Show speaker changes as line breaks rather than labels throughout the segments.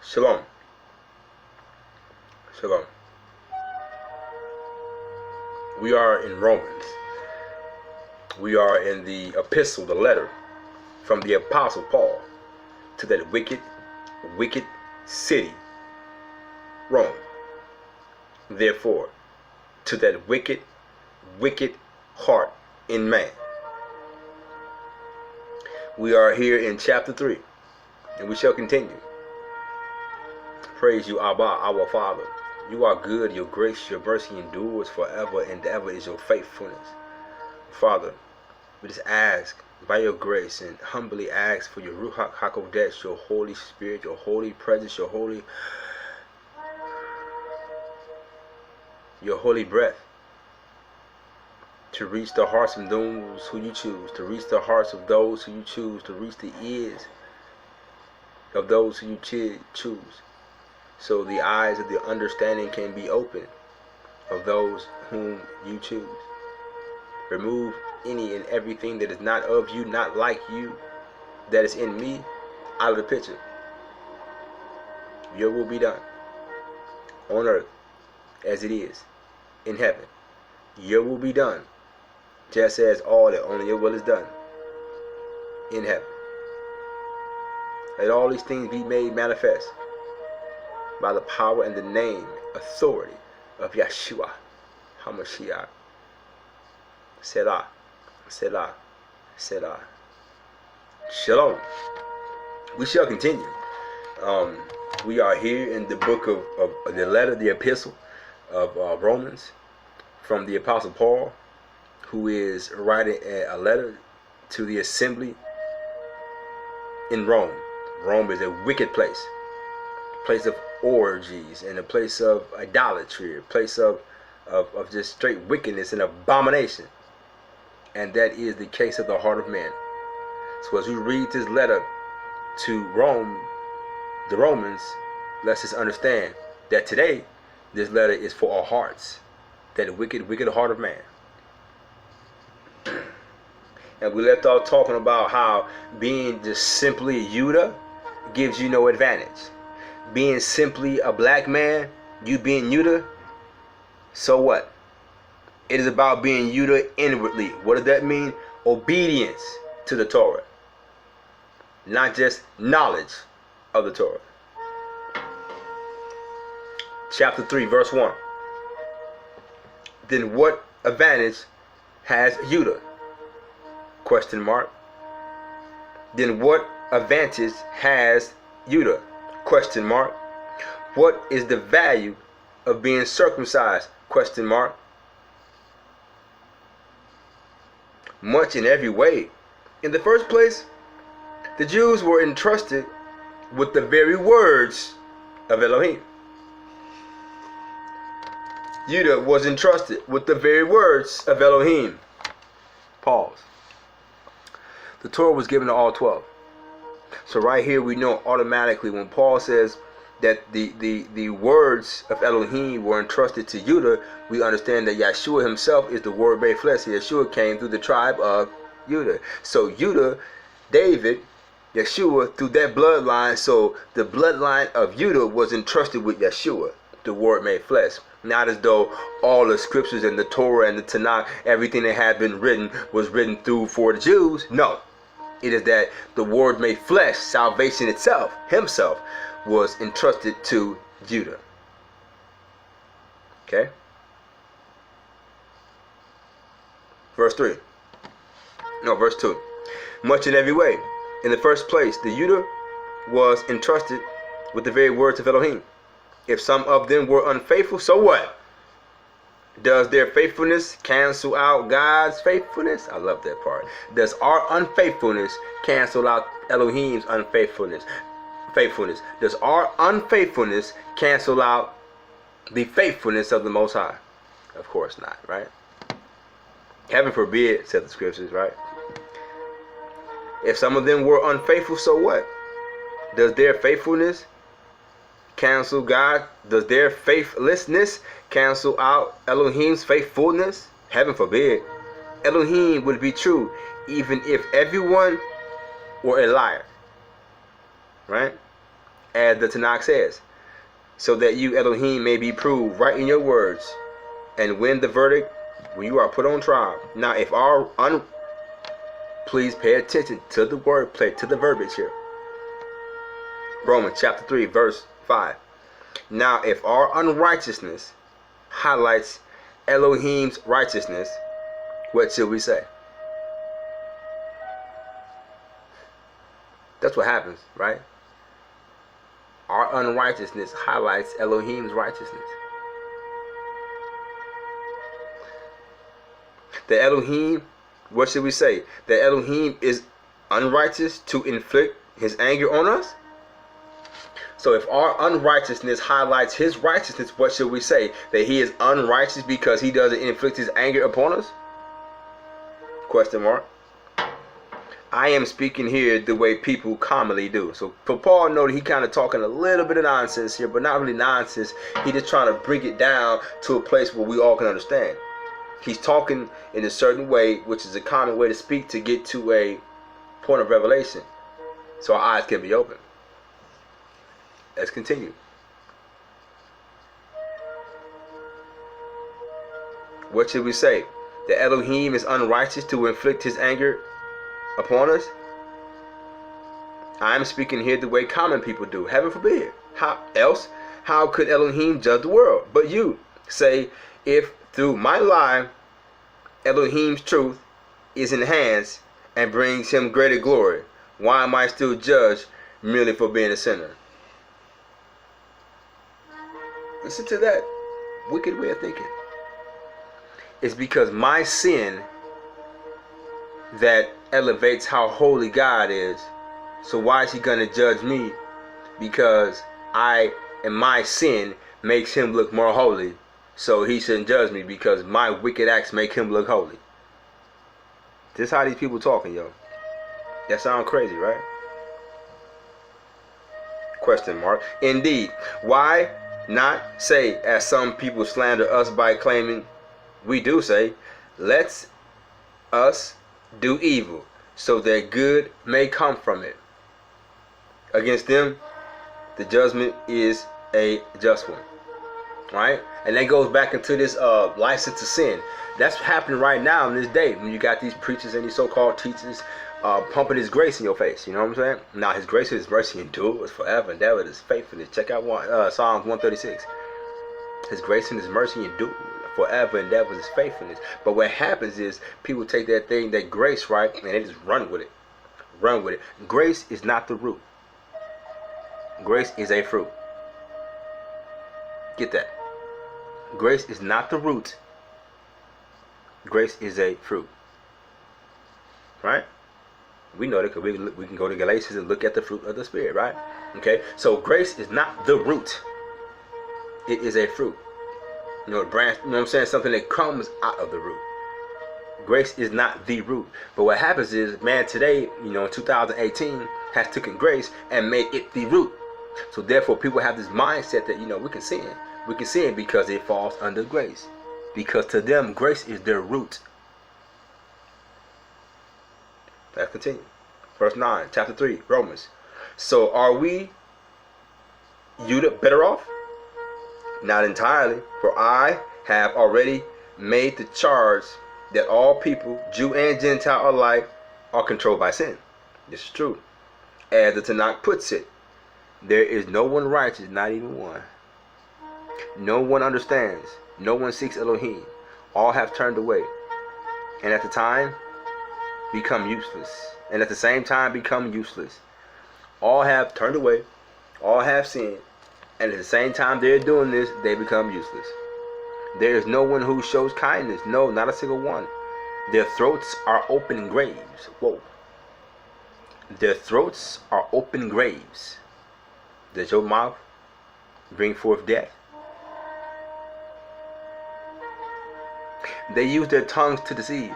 Shalom. Shalom. We are in Romans. We are in the epistle, the letter from the Apostle Paul to that wicked, wicked city, Rome. Therefore, to that wicked, wicked heart in man. We are here in chapter 3, and we shall continue. Praise you, Abba, our Father. You are good, your grace, your mercy endures forever, and ever is your faithfulness. Father, we just ask by your grace and humbly ask for your Ruach HaKodesh, your Holy Spirit, your holy presence, your holy breath to reach the hearts of those who you choose, to reach the hearts of those who you choose, to reach the ears of those who you choose, so the eyes of the understanding can be opened of those whom you choose. Remove any and everything that is not of you, not like you, that is in me, out of the picture. Your will be done on earth as it is in heaven. Your will be done just as all that only your will is done in heaven. Let all these things be made manifest by the power and the name, authority of Yeshua HaMashiach. Selah, Selah, Selah. Shalom. We shall continue. We are here in the book of the letter, the epistle of Romans, from the Apostle Paul, who is writing a letter to the assembly in Rome. Rome is a wicked place of orgies, and a place of idolatry, a place of just straight wickedness and abomination. And that is the case of the heart of man. So as we read this letter to Rome, the Romans, let's just understand that today this letter is for our hearts, that wicked, wicked heart of man. And we left off talking about how being just simply Judah gives you no advantage. Being simply a black man, you being Judah, so what? It is about being Judah inwardly. What does that mean? Obedience to the Torah, not just knowledge of the Torah. Chapter 3, verse 1. Then what advantage has Judah? Question mark. Then what advantage has Judah? Question mark. What is the value of being circumcised? Question mark. Much in every way. In the first place, the Jews were entrusted with the very words of Elohim. Judah was entrusted with the very words of Elohim. Pause. The Torah was given to all 12. So right here we know automatically when Paul says that the words of Elohim were entrusted to Judah, we understand that Yeshua himself is the word made flesh. Yeshua came through the tribe of Judah. So Judah, David, Yeshua through that bloodline. So the bloodline of Judah was entrusted with Yeshua, the word made flesh. Not as though all the scriptures and the Torah and the Tanakh, everything that had been written was written through for the Jews. No. It is that the word made flesh, salvation itself, himself, was entrusted to Judah. Okay? Verse 3. No, verse 2. Much in every way. In the first place, the Judah was entrusted with the very words of Elohim. If some of them were unfaithful, so what? Does their faithfulness cancel out God's faithfulness? I love that part. Does our unfaithfulness cancel out Elohim's unfaithfulness? Does our unfaithfulness cancel out the faithfulness of the Most High? Of course not, right? Heaven forbid, said the scriptures, right? If some of them were unfaithful, so what? Does their faithfulness cancel God? Does their faithlessness cancel out Elohim's faithfulness? Heaven forbid. Elohim would be true even if everyone were a liar. Right? as the Tanakh says, so that you, Elohim, may be proved right in your words and win the verdict when you are put on trial. Now, if our please pay attention to the wordplay, to the verbiage here. Romans chapter 3, verse 5. Now, if our unrighteousness highlights Elohim's righteousness, what should we say? That's what happens, right? Our unrighteousness highlights Elohim's righteousness. The Elohim, what should we say? The Elohim is unrighteous to inflict his anger on us? So if our unrighteousness highlights his righteousness, what should we say? That he is unrighteous because he doesn't inflict his anger upon us? Question mark. I am speaking here the way people commonly do. So for Paul, noted he kind of talking a little bit of nonsense here, but not really nonsense. He just trying to bring it down to a place where we all can understand. He's talking in a certain way, which is a common way to speak to get to a point of revelation, so our eyes can be open. Let's continue. What should we say? The Elohim is unrighteous to inflict his anger upon us? I am speaking here the way common people do. Heaven forbid. How else? How could Elohim judge the world? But you say, if through my lie Elohim's truth is enhanced and brings him greater glory, why am I still judged merely for being a sinner? Listen to that wicked way of thinking. It's because my sin that elevates how holy God is. So why is he going to judge me? Because I and my sin makes him look more holy. So he shouldn't judge me because my wicked acts make him look holy. This is how these people talking, yo. That sound crazy, right? Question mark. Indeed. Why not say, as some people slander us by claiming we do say, let's us do evil so that good may come from it. Against them, the judgment is a just one. Right? And that goes back into this license to sin. That's happening right now in this day when you got these preachers and these so-called teachers pumping his grace in your face. You know what I'm saying? Now his grace and his mercy endures forever, and that is faithfulness. Check out Psalms 136. His grace and his mercy endure forever, and that was his faithfulness. But what happens is people take that thing, that grace, right, and they just run with it. Run with it. Grace is not the root. Grace is a fruit. Get that. Grace is not the root. Grace is a fruit. Right? We know that because we can go to Galatians and look at the fruit of the Spirit, right? Okay? So grace is not the root. It is a fruit. You know, a branch, you know what I'm saying? Something that comes out of the root. Grace is not the root. But what happens is, man, today, you know, in 2018, has taken grace and made it the root. So therefore, people have this mindset that, you know, we can sin. We can sin because it falls under grace. Because to them, grace is their root. Let's continue. Verse 9, chapter 3, Romans. So are we, you better off? Not entirely, for I have already made the charge that all people, Jew and Gentile alike, are controlled by sin. This is true. As the Tanakh puts it, there is no one righteous, not even one. No one understands. No one seeks Elohim. All have turned away. And at the time, become useless. And at the same time, become useless. All have turned away. All have sinned. And at the same time they're doing this, they become useless. There is no one who shows kindness. No, not a single one. Their throats are open graves. Whoa. Their throats are open graves. Does your mouth bring forth death? They use their tongues to deceive.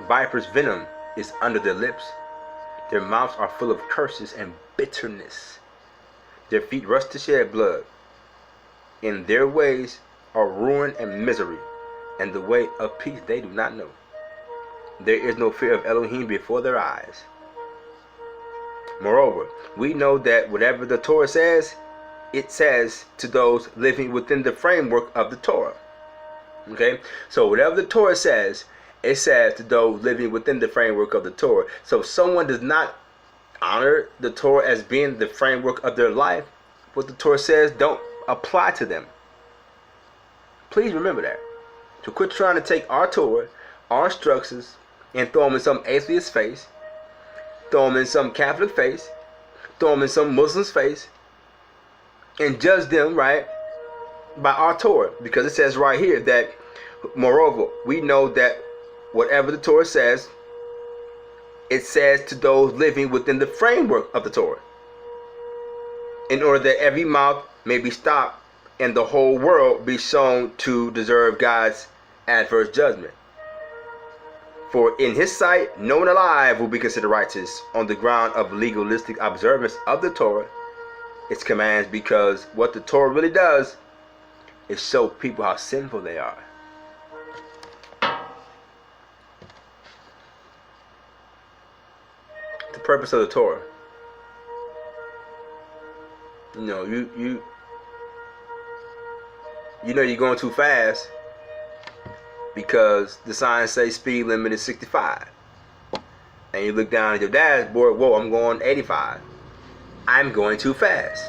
Vipers' venom is under their lips. Their mouths are full of curses and bitterness. Their feet rush to shed blood. In their ways are ruin and misery, and the way of peace they do not know. There is no fear of Elohim before their eyes. Moreover, we know that whatever the Torah says, it says to those living within the framework of the Torah. Okay? So whatever the Torah says, it says to those living within the framework of the Torah. So if someone does not honor the Torah as being the framework of their life, what the Torah says don't apply to them. Please remember that. So quit trying to take our Torah, our instructions, and throw them in some atheist's face, throw them in some Catholic face, throw them in some Muslim's face, and judge them, right, by our Torah. Because it says right here that, moreover, we know that whatever the Torah says, it says to those living within the framework of the Torah, in order that every mouth may be stopped and the whole world be shown to deserve God's adverse judgment. For in his sight, no one alive will be considered righteous on the ground of legalistic observance of the Torah, its commands, because what the Torah really does is show people how sinful they are. The purpose of the Torah. You know, you know you're going too fast because the signs say speed limit is 65. And you look down at your dashboard, whoa, I'm going 85. I'm going too fast.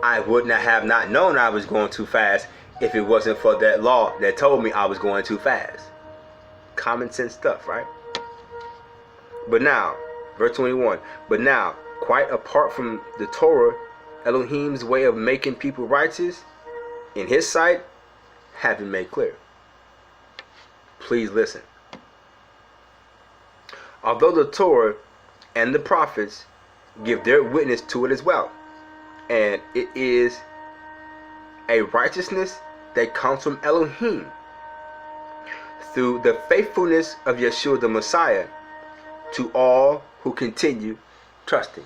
I would not have not known I was going too fast if it wasn't for that law that told me I was going too fast. Common sense stuff, right? But now, verse 21, but now, quite apart from the Torah, Elohim's way of making people righteous in his sight have been made clear. Please listen. Although the Torah and the prophets give their witness to it as well, and it is a righteousness that comes from Elohim through the faithfulness of Yeshua the Messiah to all who continue trusting.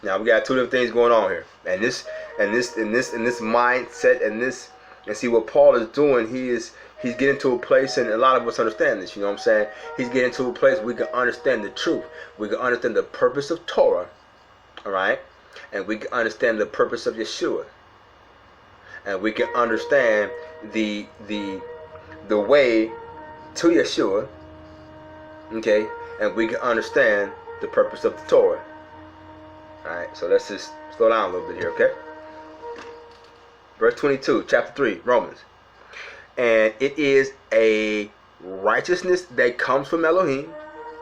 Now we got two different things going on here, and this mindset, and see what Paul is doing. He's getting to a place, and a lot of us understand this. You know what I'm saying? He's getting to a place where we can understand the truth. We can understand the purpose of Torah, all right, and we can understand the purpose of Yeshua, and we can understand the way to Yeshua, okay, and we can understand the purpose of the Torah. Alright, so let's just slow down a little bit here, okay? Verse 22, chapter 3, Romans. And it is a righteousness that comes from Elohim.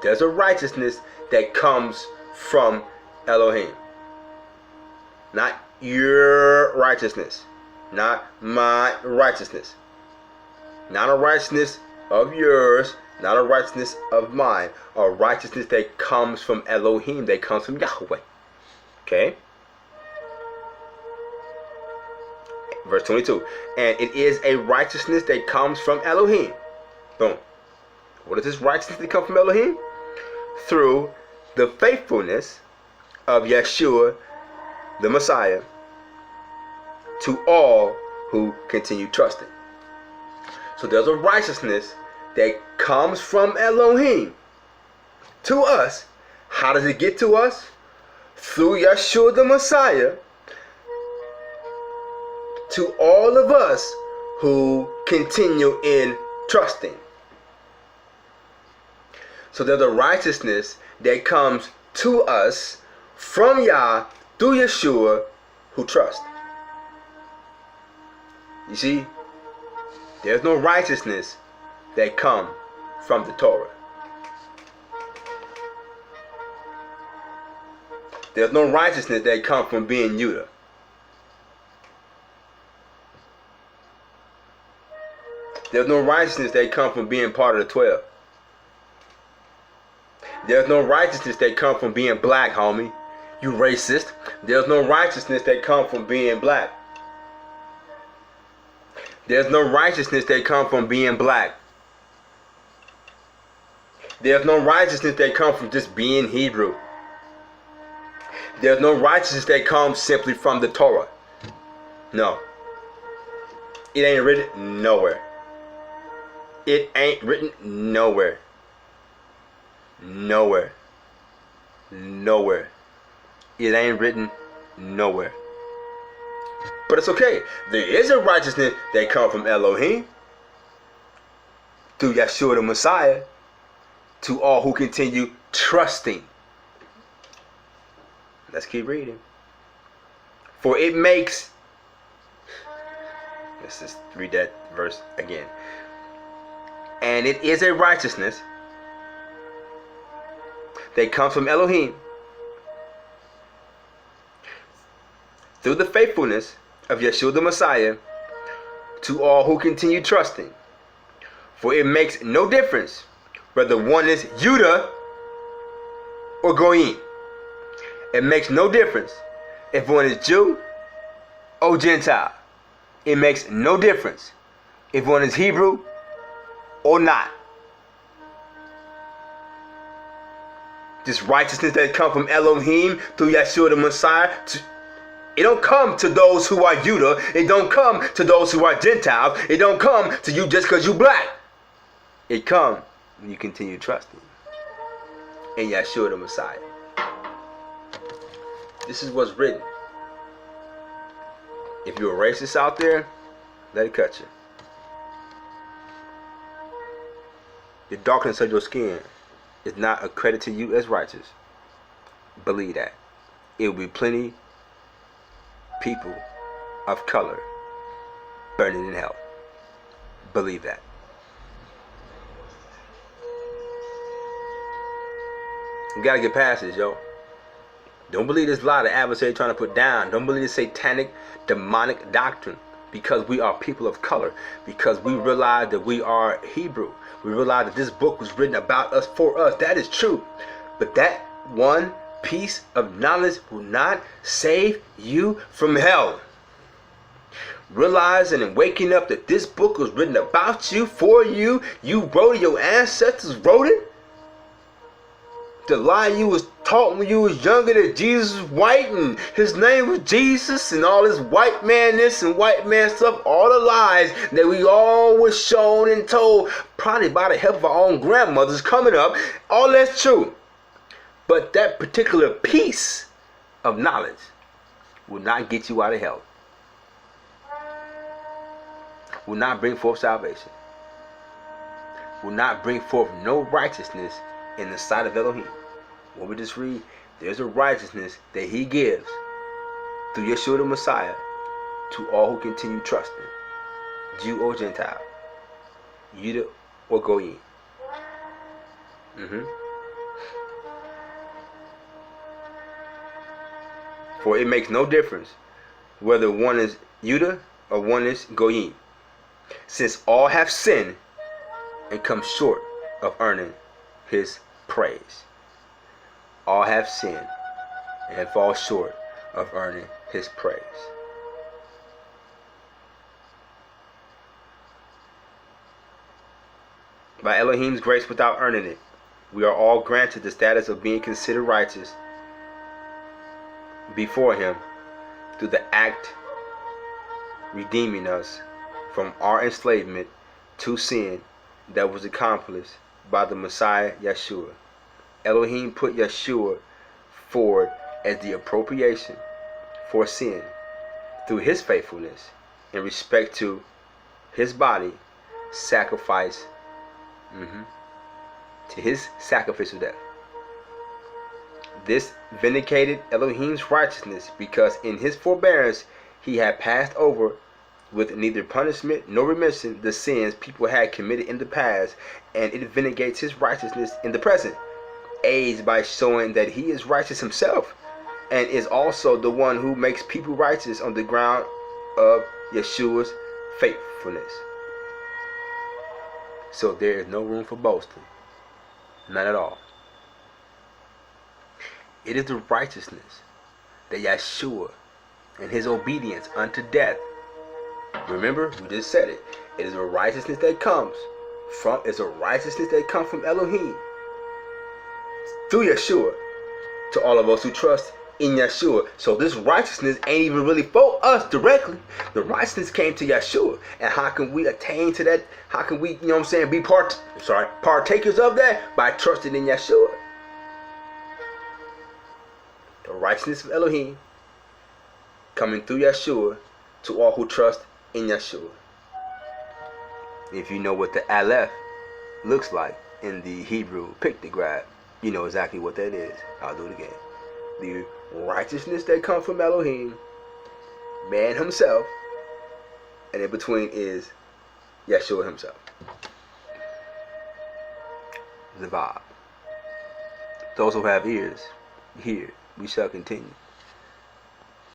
There's a righteousness that comes from Elohim. Not your righteousness. Not my righteousness. Not a righteousness of yours. Not a righteousness of mine. A righteousness that comes from Elohim, that comes from Yahweh. Okay. Verse 22. And it is a righteousness that comes from Elohim. Boom. What is this righteousness that comes from Elohim? Through the faithfulness of Yeshua, the Messiah, to all who continue trusting. So there's a righteousness that comes from Elohim to us. How does it get to us? Through Yeshua the Messiah, to all of us who continue in trusting. So there's a righteousness that comes to us from Yah through Yeshua who trust. You see, there's no righteousness that come from the Torah. There's no righteousness that comes from being Judah. There's no righteousness that comes from being part of the 12. There's no righteousness that comes from being black, homie. You racist. There's no righteousness that comes from being black. There's no righteousness that comes from being black. There's no righteousness that comes from just being Hebrew. There's no righteousness that comes simply from the Torah. No. It ain't written nowhere. It ain't written nowhere. Nowhere. nowhere. It ain't written nowhere. But it's okay. There is a righteousness that comes from Elohim through Yeshua the Messiah to all who continue trusting. Let's keep reading. For it makes, let's just read that verse again. And it is a righteousness that comes from Elohim through the faithfulness of Yeshua the Messiah to all who continue trusting. For it makes no difference whether one is Judah or Goyim. It makes no difference if one is Jew or Gentile. It makes no difference if one is Hebrew or not. This righteousness that comes from Elohim through Yeshua the Messiah, it don't come to those who are Judah. It don't come to those who are Gentiles. It don't come to you just because you black. It comes when you continue trusting in Yeshua the Messiah. This is what's written. If you're a racist out there, let it cut you. The darkness of your skin is not a credit to you as righteous. Believe that. It will be plenty people of color burning in hell. Believe that. You gotta get past this, yo. Don't believe this lie the adversary trying to put down. Don't believe this satanic, demonic doctrine. Because we are people of color. Because we realize that we are Hebrew. We realize that this book was written about us, for us. That is true. But that one piece of knowledge will not save you from hell. Realizing and waking up that this book was written about you, for you. You wrote it. Your ancestors wrote it. The lie you was taught when you was younger that Jesus was white and his name was Jesus and all this white manness and white man stuff, all the lies that we all was shown and told, probably by the help of our own grandmothers coming up, all that's true. But that particular piece of knowledge will not get you out of hell. Will not bring forth salvation. Will not bring forth no righteousness in the sight of Elohim. What we just read, there's a righteousness that he gives through Yeshua the Messiah to all who continue trusting, Jew or Gentile, Judah or Goyim. For it makes no difference whether one is Judah or one is Goyim, since all have sinned and come short of earning his praise. All have sinned and fall short of earning his praise. By Elohim's grace without earning it, we are all granted the status of being considered righteous before him through the act redeeming us from our enslavement to sin that was accomplished by the Messiah Yeshua. Elohim put Yeshua forward as the appropriation for sin through his faithfulness in respect to his body sacrifice to his sacrificial death. This vindicated Elohim's righteousness because in his forbearance he had passed over with neither punishment nor remission the sins people had committed in the past, and it vindicates his righteousness in the present, aids by showing that he is righteous himself and is also the one who makes people righteous on the ground of Yeshua's faithfulness. So there is no room for boasting. None at all. It is the righteousness that Yeshua and his obedience unto death. Remember, we just said it. It is a righteousness that comes from Elohim through Yeshua to all of us who trust in Yeshua. So this righteousness ain't even really for us directly. The righteousness came to Yeshua. And how can we attain to that? How can we, be partakers of that? By trusting in Yeshua. righteousness of Elohim coming through Yeshua to all who trust in Yeshua. If you know what the Aleph looks like in the Hebrew pictograph, you know exactly what that is. I'll do it again. The righteousness that comes from Elohim, man himself, and in between is Yeshua himself. Zavar. Those who have ears, hear. We shall continue.